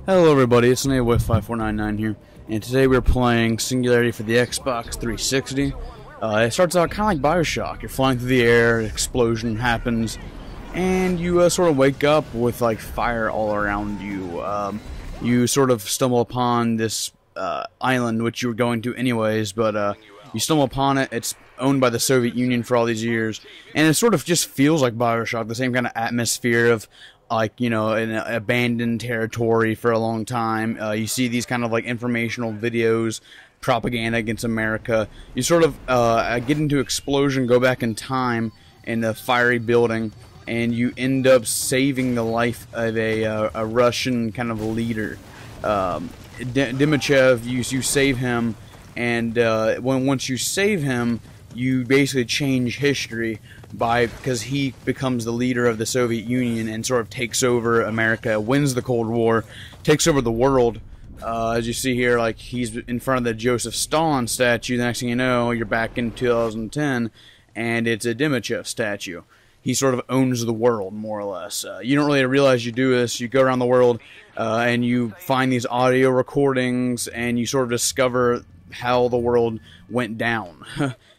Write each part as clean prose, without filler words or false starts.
Hello everybody, it's Navyboy 5499 here, and today we're playing Singularity for the Xbox 360. It starts out kind of like Bioshock. You're flying through the air, an explosion happens, and you sort of wake up with like fire all around you. You sort of stumble upon this island, which you were going to anyways, but you stumble upon it. It's owned by the Soviet Union for all these years, and it sort of just feels like Bioshock, the same kind of atmosphere of, like, you know, an abandoned territory for a long time. You see these kind of like informational videos, propaganda against America. You sort of get into explosion, go back in time in a fiery building, and you end up saving the life of a Russian kind of leader. Dimichev, you save him, and once you save him, you basically change history because he becomes the leader of the Soviet Union and sort of takes over America, wins the Cold War, takes over the world. As you see here, like, he's in front of the Joseph Stalin statue. The next thing you know, you're back in 2010, and it's a Dimichev statue. He sort of owns the world, more or less. You don't really realize you do this. You go around the world, and you find these audio recordings, and you sort of discover how the world went down.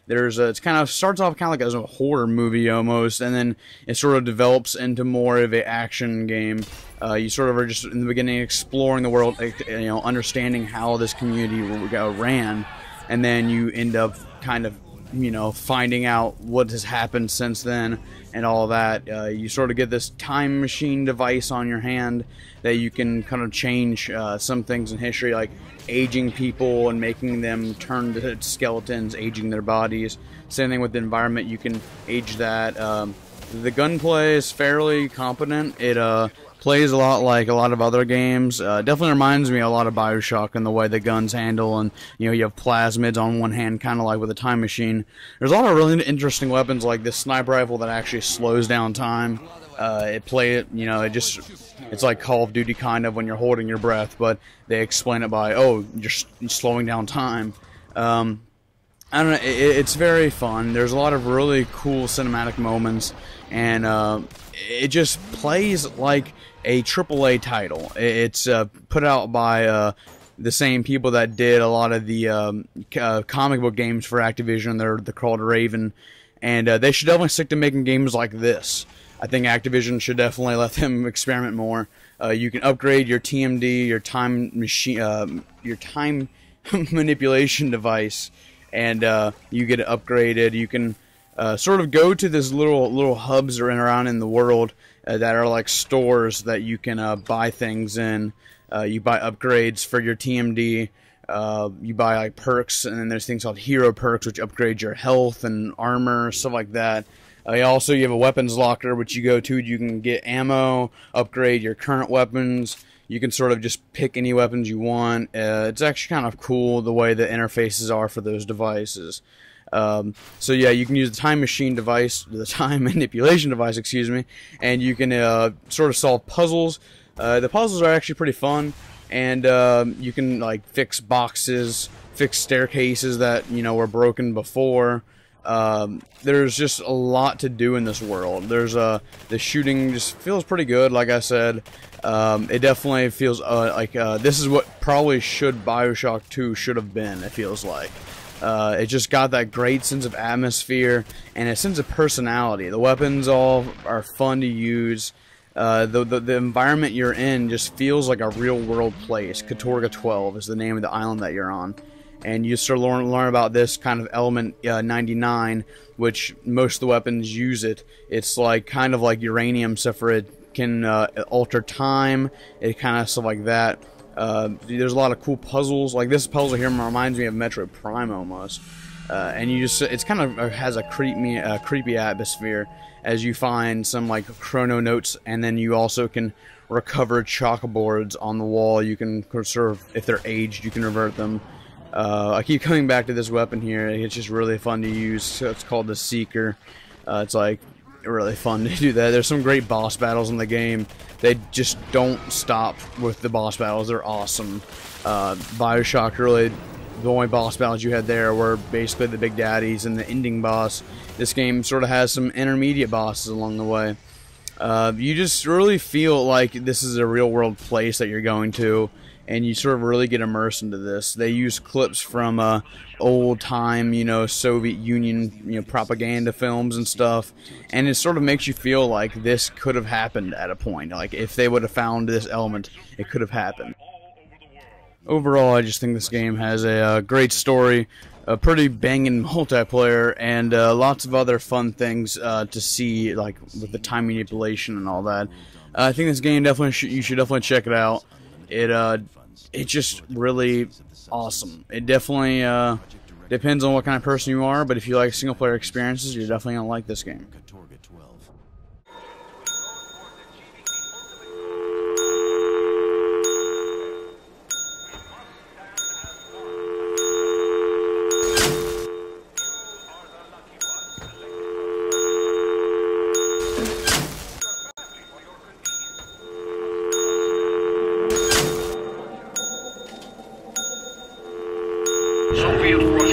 It kind of starts off kind of like as a horror movie almost, and then it sort of develops into more of an action game. You sort of are just in the beginning exploring the world, you know, understanding how this community ran, and then you end up kind of, you know, finding out what has happened since then and all that. You sort of get this time machine device on your hand that you can kind of change some things in history, like aging people and making them turn to skeletons, aging their bodies. Same thing with the environment, you can age that. The gunplay is fairly competent. It plays a lot like a lot of other games. Definitely reminds me a lot of Bioshock in the way the guns handle, and, you know, you have plasmids on one hand, kind of like with a time machine. There's a lot of really interesting weapons, like this sniper rifle that actually slows down time. You know, it's like Call of Duty kind of when you're holding your breath, but they explain it by, oh, you're slowing down time. I don't know, it's very fun. There's a lot of really cool cinematic moments, and it just plays like a AAA title. It's put out by the same people that did a lot of the comic book games for Activision. They're called Raven, and they should definitely stick to making games like this. I think Activision should definitely let them experiment more. You can upgrade your TMD, your time machine, your time manipulation device, and you get it upgraded. You can sort of go to this little hubs around in the world that are like stores that you can buy things in. You buy upgrades for your TMD. You buy like perks, and then there's things called hero perks, which upgrade your health and armor, stuff like that. Also, you have a weapons locker, which you go to. You can get ammo, upgrade your current weapons. You can sort of just pick any weapons you want. It's actually kind of cool the way the interfaces are for those devices. So yeah, you can use the time machine device, the time manipulation device, excuse me, and you can sort of solve puzzles. The puzzles are actually pretty fun, and you can like fix boxes, fix staircases that, you know, were broken before. There's just a lot to do in this world. There's the shooting just feels pretty good, like I said. It definitely feels like this is what probably Bioshock 2 should have been, it feels like. It just got that great sense of atmosphere and a sense of personality. The weapons all are fun to use. The environment you're in just feels like a real world place. Katorga 12 is the name of the island that you're on. And you start learn about this kind of element 99, which most of the weapons use it. It's like kind of like uranium, except for it can alter time. It kind of stuff like that. There's a lot of cool puzzles. Like this puzzle here reminds me of Metroid Prime almost. And it's kind of has a creepy atmosphere as you find some like chrono notes, and then you also can recover chalkboards on the wall. You can sort of, if they're aged, you can revert them. I keep coming back to this weapon here. It's just really fun to use. So it's called the Seeker. It's like really fun to do that. There's some great boss battles in the game. They just don't stop with the boss battles. They're awesome. Bioshock, really, the only boss battles you had there were basically the big daddies and the ending boss. This game sort of has some intermediate bosses along the way. You just really feel like this is a real world place that you're going to, and you sort of really get immersed into this. They use clips from old time, Soviet Union, propaganda films and stuff, and it sort of makes you feel like this could have happened at a point. Like if they would have found this element, it could have happened. Overall, I just think this game has a great story, a pretty banging multiplayer, and lots of other fun things to see, like with the time manipulation and all that. I think this game you should definitely check it out. It's just really awesome. It definitely depends on what kind of person you are, but if you like single player experiences, you're definitely gonna like this game. Soviet